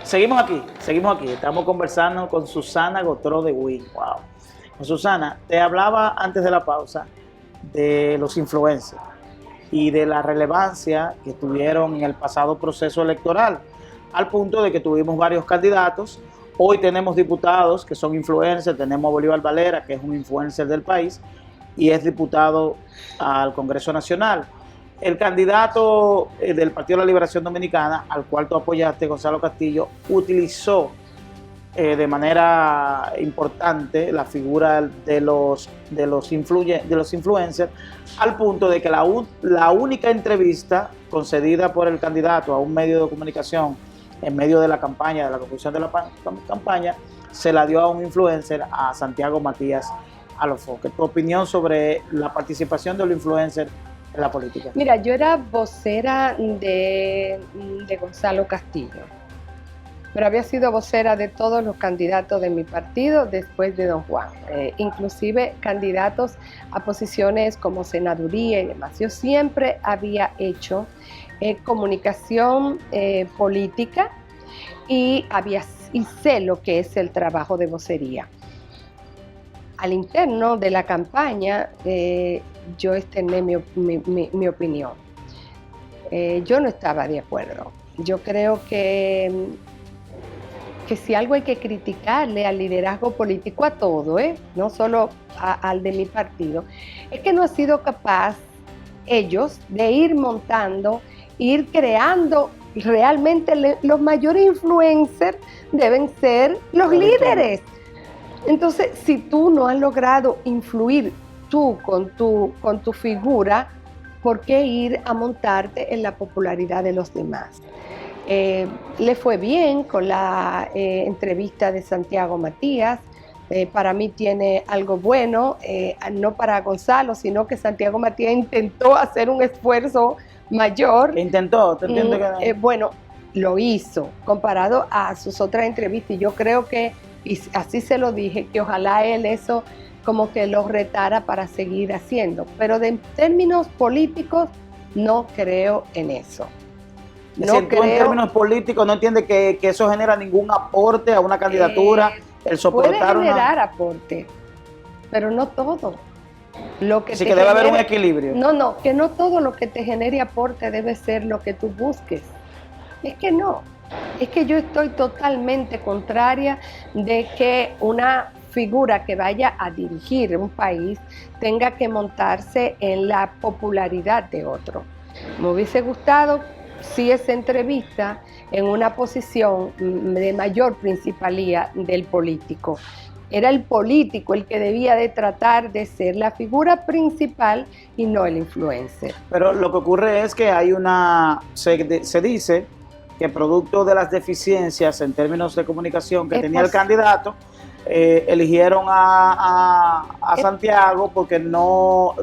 Seguimos aquí. Estamos conversando con Susana Gotró de Win. Wow. Susana, te hablaba antes de la pausa de los influencers y de la relevancia que tuvieron en el pasado proceso electoral, al punto de que tuvimos varios candidatos. Hoy tenemos diputados que son influencers, tenemos a Bolívar Valera, que es un influencer del país, y es diputado al Congreso Nacional. El candidato del Partido de la Liberación Dominicana, al cual tú apoyaste, Gonzalo Castillo, utilizó de manera importante la figura de los influencers, al punto de que la única entrevista concedida por el candidato a un medio de comunicación en medio de la campaña, de la conclusión de la campaña, se la dio a un influencer, a Santiago Matías Alofoque. Tu opinión sobre la participación de los influencers en la política. Mira, yo era vocera de Gonzalo Castillo, pero había sido vocera de todos los candidatos de mi partido después de don Juan, inclusive candidatos a posiciones como senaduría y demás. Yo siempre había hecho comunicación política y sé lo que es el trabajo de vocería. Al interno de la campaña, yo externé mi opinión. Yo no estaba de acuerdo. Yo creo que si algo hay que criticarle al liderazgo político, a todo, no solo al de mi partido, es que no ha sido capaz ellos de ir montando, ir creando. Realmente los mayores influencers deben ser los líderes. Entonces, si tú no has logrado influir tú con tu figura, ¿por qué ir a montarte en la popularidad de los demás? Le fue bien con la entrevista de Santiago Matías. Para mí tiene algo bueno, no para Gonzalo, sino que Santiago Matías intentó hacer un esfuerzo mayor. ¿Qué intentó? ¿Te entiendes que no? Bueno, lo hizo comparado a sus otras entrevistas, y yo creo que, y así se lo dije, que ojalá él eso como que lo retara para seguir haciendo, pero en términos políticos no creo en eso. No creo, en términos políticos no entiende que eso genera ningún aporte a una candidatura, el soportar puede generar aporte, pero no todo. Así que debe haber un equilibrio. No, que no todo lo que te genere aporte debe ser lo que tú busques. Es que no. Es que yo estoy totalmente contraria de que una figura que vaya a dirigir un país tenga que montarse en la popularidad de otro. Me hubiese gustado si esa entrevista en una posición de mayor principalía del político. Era el político el que debía de tratar de ser la figura principal y no el influencer. Pero lo que ocurre es que hay se dice que producto de las deficiencias en términos de comunicación que tenía el candidato, eligieron a Santiago porque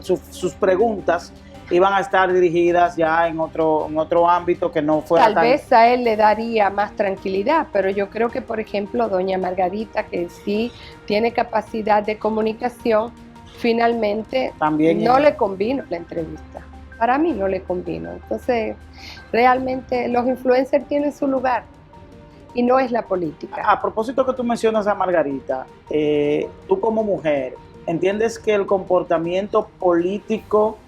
sus preguntas iban a estar dirigidas ya en otro ámbito que no fuera Tal vez a él le daría más tranquilidad, pero yo creo que, por ejemplo, doña Margarita, que sí tiene capacidad de comunicación, finalmente también no le convino la entrevista. Para mí no le convino. Entonces, realmente los influencers tienen su lugar y no es la política. A propósito que tú mencionas a Margarita, tú como mujer, ¿entiendes que el comportamiento político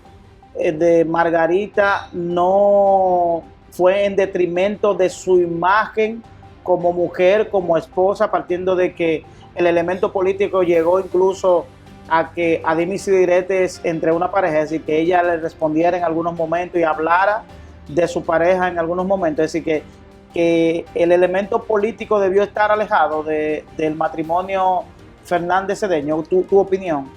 de Margarita no fue en detrimento de su imagen como mujer, como esposa, partiendo de que el elemento político llegó incluso a dimes y diretes entre una pareja, es decir, que ella le respondiera en algunos momentos y hablara de su pareja en algunos momentos, es decir, que el elemento político debió estar alejado del matrimonio Fernández-Cedeño? ¿Tu opinión?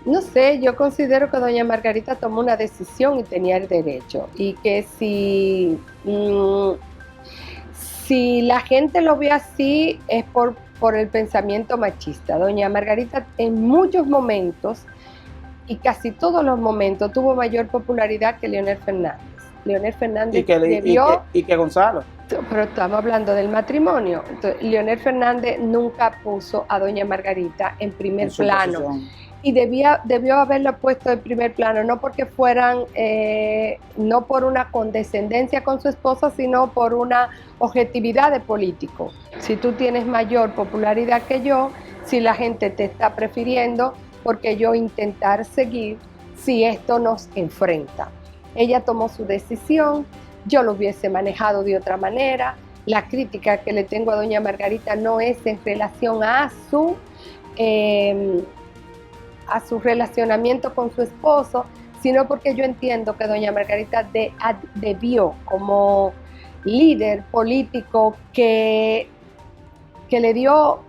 No sé, yo considero que doña Margarita tomó una decisión y tenía el derecho, y que si la gente lo ve así es por el pensamiento machista. Doña Margarita en muchos momentos, y casi todos los momentos, tuvo mayor popularidad que Leonel Fernández. Leonel Fernández y que Gonzalo. Pero estamos hablando del matrimonio. Entonces, Leonel Fernández nunca puso a doña Margarita en primer plano. Posición. y debió haberlo puesto en primer plano, no porque fueran, no por una condescendencia con su esposa, sino por una objetividad de político. Si tú tienes mayor popularidad que yo, si la gente te está prefiriendo, porque yo intentar seguir si esto nos enfrenta. Ella tomó su decisión, yo lo hubiese manejado de otra manera. La crítica que le tengo a doña Margarita no es en relación a su relacionamiento con su esposo, sino porque yo entiendo que doña Margarita debió, como líder político que le dio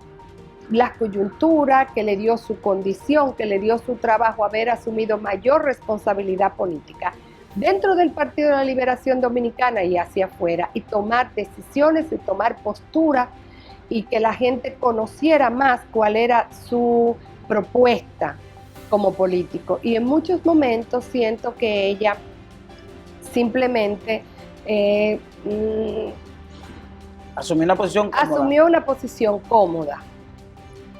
la coyuntura, que le dio su condición, que le dio su trabajo, haber asumido mayor responsabilidad política dentro del Partido de la Liberación Dominicana y hacia afuera, y tomar decisiones y tomar postura, y que la gente conociera más cuál era su propuesta como político. Y en muchos momentos siento que ella simplemente asumió una posición cómoda.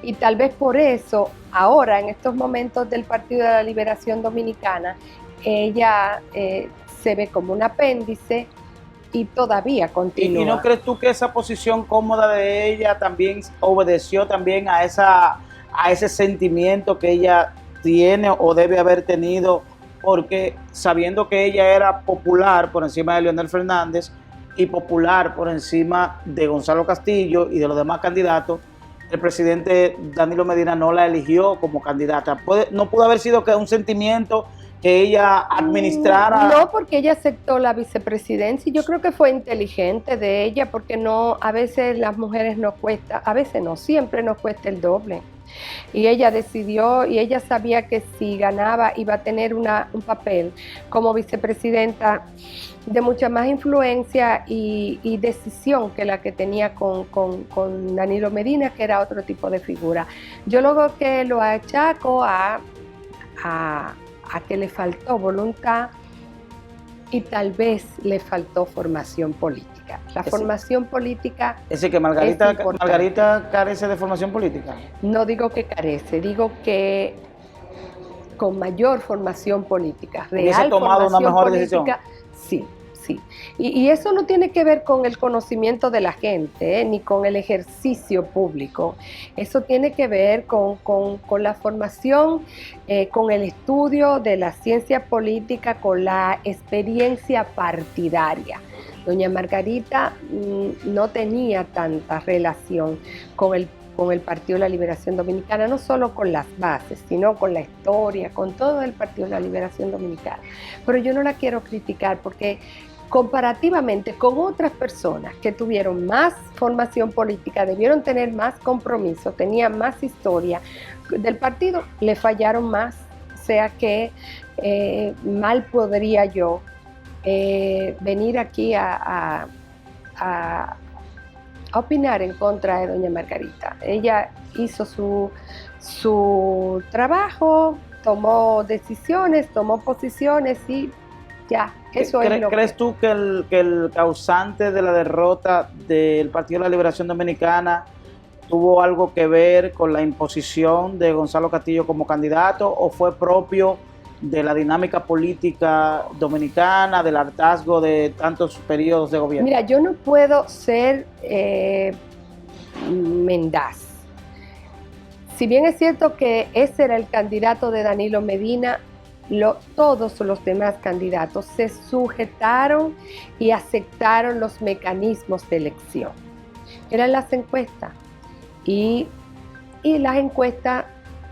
Y tal vez por eso, ahora en estos momentos del Partido de la Liberación Dominicana, ella se ve como un apéndice y todavía continúa. ¿Y no crees tú que esa posición cómoda de ella también obedeció también a ese sentimiento que ella tiene o debe haber tenido? Porque sabiendo que ella era popular por encima de Leonel Fernández y popular por encima de Gonzalo Castillo y de los demás candidatos, el presidente Danilo Medina no la eligió como candidata. ¿No pudo haber sido que un sentimiento que ella administrara? No, porque ella aceptó la vicepresidencia y yo creo que fue inteligente de ella, porque no, a veces las mujeres nos cuesta, a veces no, siempre nos cuesta el doble. Y ella decidió, y ella sabía que si ganaba iba a tener un papel como vicepresidenta de mucha más influencia y decisión que la que tenía con Danilo Medina, que era otro tipo de figura. Yo luego que lo achaco a que le faltó voluntad y tal vez le faltó formación política. La formación política es decir, que Margarita carece de formación política. No digo que carece, digo que con mayor formación política, real tomado una mejor decisión. Sí. Y eso no tiene que ver con el conocimiento de la gente, ni con el ejercicio público. Eso tiene que ver con la formación, con el estudio de la ciencia política, con la experiencia partidaria. Doña Margarita no tenía tanta relación con el Partido de la Liberación Dominicana, no solo con las bases, sino con la historia, con todo el Partido de la Liberación Dominicana. Pero yo no la quiero criticar porque comparativamente con otras personas que tuvieron más formación política, debieron tener más compromiso, tenían más historia del partido, le fallaron más. O sea que mal podría yo venir aquí a opinar en contra de doña Margarita. Ella hizo su trabajo, tomó decisiones, tomó posiciones y ya, eso es lo ¿Crees tú que el causante de la derrota del Partido de la Liberación Dominicana tuvo algo que ver con la imposición de Gonzalo Castillo como candidato o fue propio de la dinámica política dominicana, del hartazgo de tantos periodos de gobierno? Mira, yo no puedo ser mendaz. Si bien es cierto que ese era el candidato de Danilo Medina, todos los demás candidatos se sujetaron y aceptaron los mecanismos de elección. Eran las encuestas y las encuestas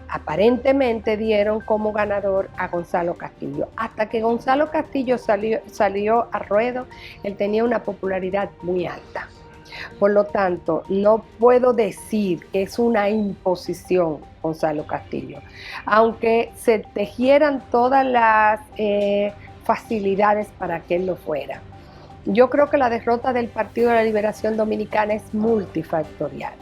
aparentemente dieron como ganador a Gonzalo Castillo. Hasta que Gonzalo Castillo salió a ruedo, él tenía una popularidad muy alta. Por lo tanto, no puedo decir que es una imposición Gonzalo Castillo, aunque se tejieran todas las facilidades para que él lo fuera. Yo creo que la derrota del Partido de la Liberación Dominicana es multifactorial.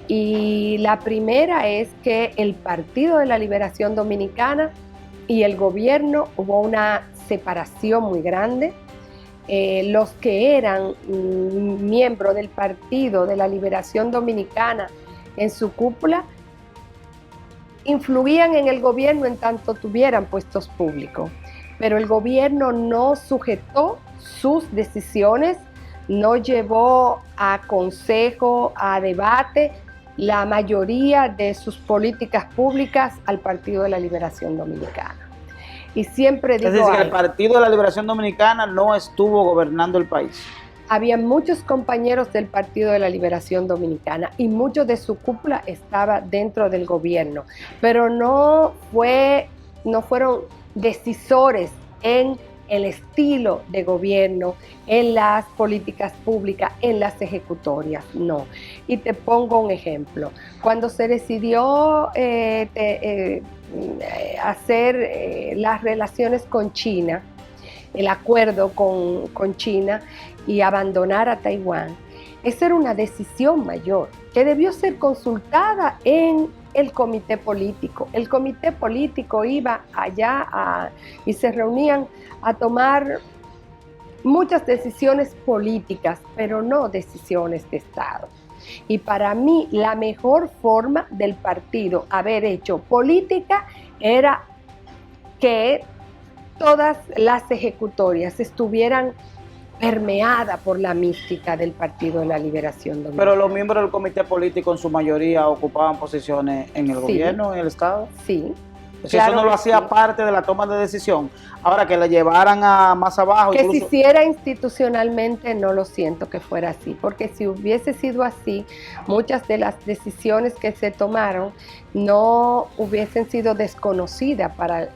Y la primera es que el Partido de la Liberación Dominicana y el gobierno hubo una separación muy grande. Los que eran miembros del Partido de la Liberación Dominicana en su cúpula influían en el gobierno en tanto tuvieran puestos públicos, pero el gobierno no sujetó sus decisiones, no llevó a consejo, a debate, la mayoría de sus políticas públicas al Partido de la Liberación Dominicana. Y siempre digo es decir, que el Partido de la Liberación Dominicana no estuvo gobernando el país. Había muchos compañeros del Partido de la Liberación Dominicana y muchos de su cúpula estaba dentro del gobierno, pero no fueron decisores en el estilo de gobierno, en las políticas públicas, en las ejecutorias, no. Y te pongo un ejemplo. Cuando se decidió hacer las relaciones con China, el acuerdo con China y abandonar a Taiwán, esa era una decisión mayor que debió ser consultada en el comité político. El comité político iba allá y se reunían a tomar muchas decisiones políticas, pero no decisiones de Estado. Y para mí la mejor forma del partido haber hecho política era que todas las ejecutorias estuvieran permeadas por la mística del Partido de la Liberación Dominicana. Pero los miembros del comité político en su mayoría ocupaban posiciones en el gobierno, en el Estado. Sí. Pues claro, eso no lo hacía parte de la toma de decisión. Ahora que la llevaran a más abajo. Que incluso, si hiciera institucionalmente, no lo siento que fuera así, porque si hubiese sido así, muchas de las decisiones que se tomaron no hubiesen sido desconocidas para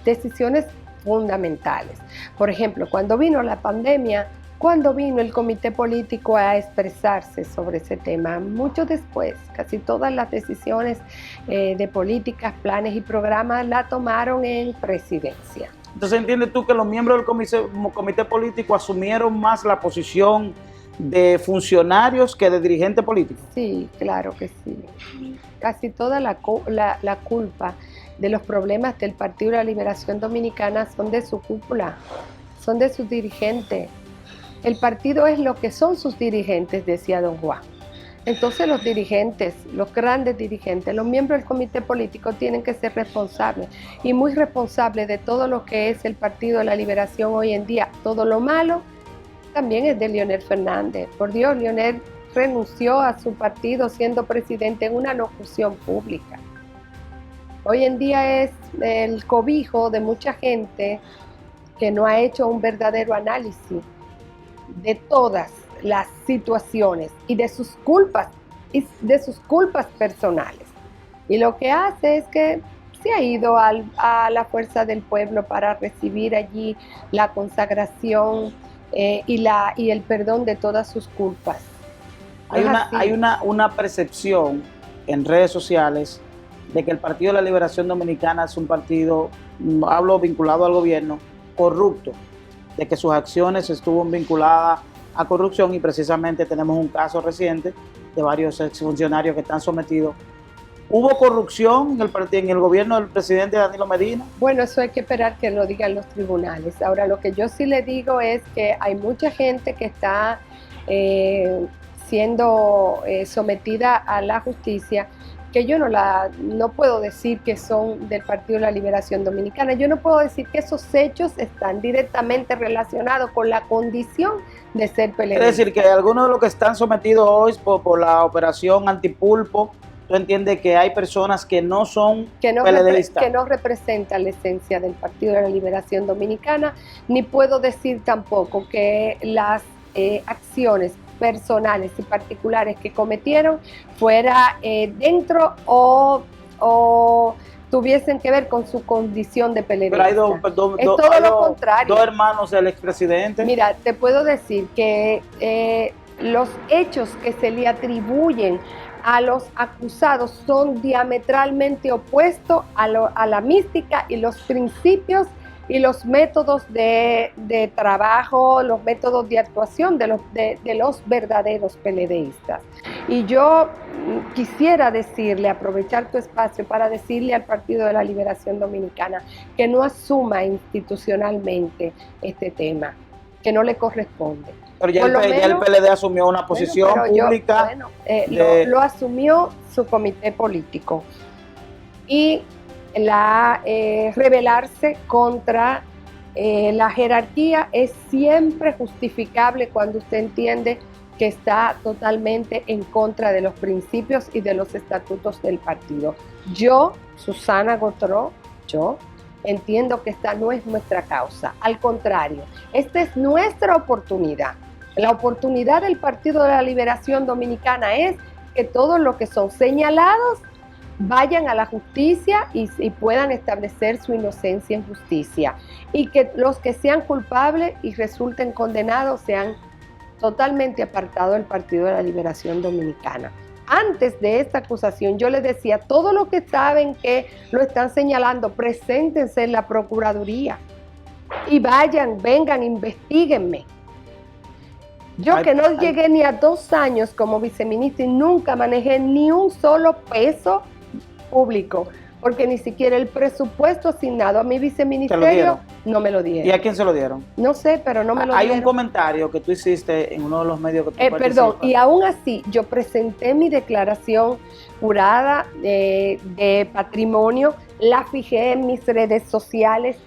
decisiones fundamentales. Por ejemplo, cuando vino la pandemia, cuando vino el comité político a expresarse sobre ese tema, mucho después, casi todas las decisiones de políticas, planes y programas la tomaron en presidencia. Entonces, ¿entiendes tú que los miembros del comité político asumieron más la posición de funcionarios que de dirigentes políticos? Sí, claro que sí. Casi toda la culpa de los problemas del Partido de la Liberación Dominicana son de su cúpula, son de sus dirigentes. El partido es lo que son sus dirigentes, decía don Juan. Entonces los dirigentes, los grandes dirigentes, los miembros del comité político tienen que ser responsables y muy responsables de todo lo que es el Partido de la Liberación hoy en día. Todo lo malo también es de Leonel Fernández. Por Dios, Leonel renunció a su partido siendo presidente en una locución pública. Hoy en día es el cobijo de mucha gente que no ha hecho un verdadero análisis de todas las situaciones y de sus culpas personales. Y lo que hace es que se ha ido a la fuerza del pueblo para recibir allí la consagración y el perdón de todas sus culpas. Hay una percepción en redes sociales de que el Partido de la Liberación Dominicana es un partido, hablo vinculado al gobierno, corrupto, de que sus acciones estuvo vinculadas a corrupción y precisamente tenemos un caso reciente de varios exfuncionarios que están sometidos. ¿Hubo corrupción en el gobierno del presidente Danilo Medina? Bueno, eso hay que esperar que lo digan los tribunales. Ahora, lo que yo sí le digo es que hay mucha gente que está siendo sometida a la justicia, que yo no puedo decir que son del Partido de la Liberación Dominicana. Yo no puedo decir que esos hechos están directamente relacionados con la condición de ser PLD. Es decir, que algunos de los que están sometidos hoy por la operación Antipulpo, ¿tú entiendes que hay personas que no son PLDistas? Que no representan la esencia del Partido de la Liberación Dominicana, ni puedo decir tampoco que las acciones personales y particulares que cometieron fuera dentro o tuviesen que ver con su condición de PLD. Pero hay todo lo contrario. Dos hermanos del expresidente. Mira, te puedo decir que los hechos que se le atribuyen a los acusados son diametralmente opuestos a la mística y los principios y los métodos de trabajo, los métodos de actuación de los verdaderos PLDistas. Y yo quisiera aprovechar tu espacio para decirle al Partido de la Liberación Dominicana que no asuma institucionalmente este tema, que no le corresponde. Pero ya el PLD asumió una posición pública. Lo asumió su comité político. y rebelarse contra la jerarquía es siempre justificable cuando usted entiende que está totalmente en contra de los principios y de los estatutos del partido. Yo, Susana Gautreaux, yo entiendo que esta no es nuestra causa, al contrario, esta es nuestra oportunidad. La oportunidad del Partido de la Liberación Dominicana es que todos los que son señalados vayan a la justicia y puedan establecer su inocencia en justicia, y que los que sean culpables y resulten condenados sean totalmente apartados del Partido de la Liberación Dominicana. Antes de esta acusación yo les decía, todos los que saben que lo están señalando, preséntense en la Procuraduría y vayan, vengan, investíguenme. Yo que no llegué ni a 2 años como viceministra y nunca manejé ni un solo peso público, porque ni siquiera el presupuesto asignado a mi viceministerio no me lo dieron. ¿Y a quién se lo dieron? No sé, pero no me lo Hay dieron. un comentario que tú hiciste en uno de los medios que tú participas. Perdón, y aún así yo presenté mi declaración jurada de patrimonio, la fijé en mis redes sociales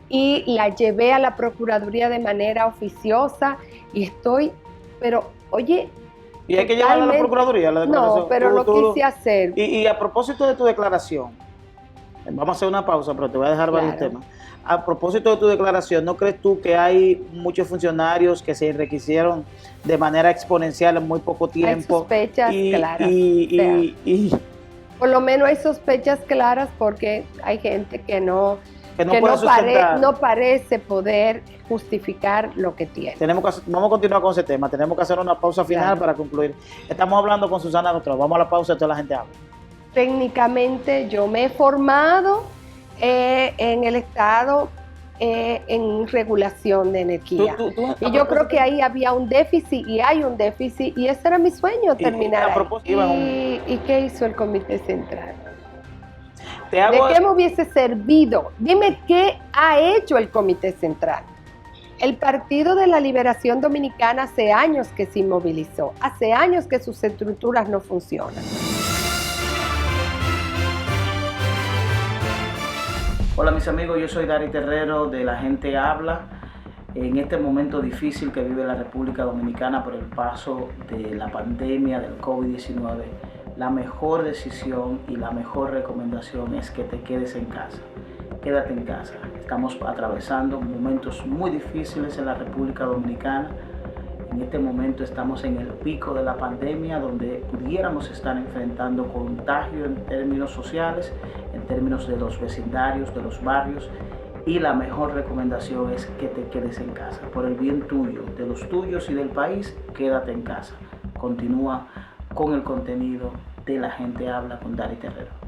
y la llevé a la Procuraduría de manera oficiosa y estoy, pero oye... ¿Y hay que llevarla a la Procuraduría, la declaración? No, pero lo quise hacer. Y a propósito de tu declaración, vamos a hacer una pausa, pero te voy a dejar varios temas. A propósito de tu declaración, ¿no crees tú que hay muchos funcionarios que se enriquecieron de manera exponencial en muy poco tiempo? Hay sospechas claras. Por lo menos hay sospechas claras porque hay gente que no parece poder justificar lo que tiene. Vamos a continuar con ese tema. Tenemos que hacer una pausa final para concluir. Estamos hablando con Susana Gautreaux. Vamos a la pausa y toda la gente habla. Técnicamente yo me he formado en el Estado en regulación de energía. Y yo creo que ahí había un déficit y hay un déficit y ese era mi sueño, terminar ahí. ¿Y qué hizo el Comité Central? ¿De qué me hubiese servido? Dime qué ha hecho el Comité Central. El Partido de la Liberación Dominicana hace años que se inmovilizó, hace años que sus estructuras no funcionan. Hola mis amigos, yo soy Dari Terrero de La Gente Habla. En este momento difícil que vive la República Dominicana por el paso de la pandemia del COVID-19, la mejor decisión y la mejor recomendación es que te quedes en casa. Quédate en casa. Estamos atravesando momentos muy difíciles en la República Dominicana. En este momento estamos en el pico de la pandemia donde pudiéramos estar enfrentando contagio en términos sociales, en términos de los vecindarios, de los barrios, y la mejor recomendación es que te quedes en casa. Por el bien tuyo, de los tuyos y del país, quédate en casa. Continúa con el contenido de La Gente Habla con Dari Terrero.